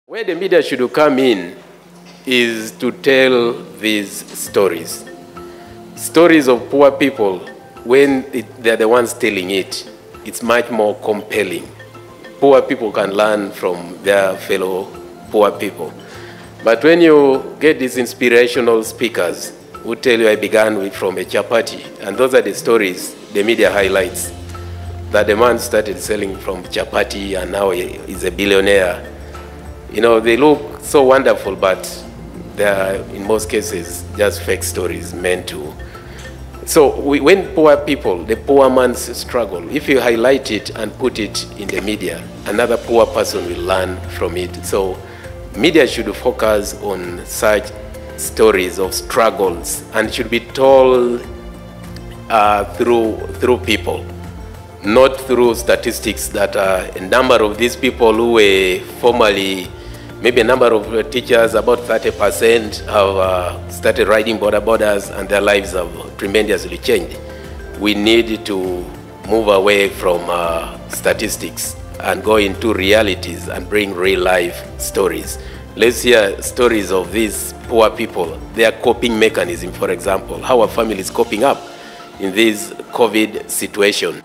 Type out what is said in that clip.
Where the media should come in is to tell these stories. Stories of poor people, when they're the ones telling it, it's much more compelling. Poor people can learn from their fellow poor people. But when you get these inspirational speakers who tell you I began from a chapati, and those are the stories the media highlights, that the man started selling from chapati and now he's a billionaire. You know, they look so wonderful, but they are, in most cases, just fake stories meant to. So when poor people, the poor man's struggle, if you highlight it and put it in the media, another poor person will learn from it. So media should focus on such stories of struggles and should be told through people, not through statistics that a number of these people who were formerly, maybe a number of teachers, about 30% have started riding border borders and their lives have tremendously changed. We need to move away from statistics and go into realities and bring real life stories. Let's hear stories of these poor people, their coping mechanism, for example, how a family is coping up in this COVID situation.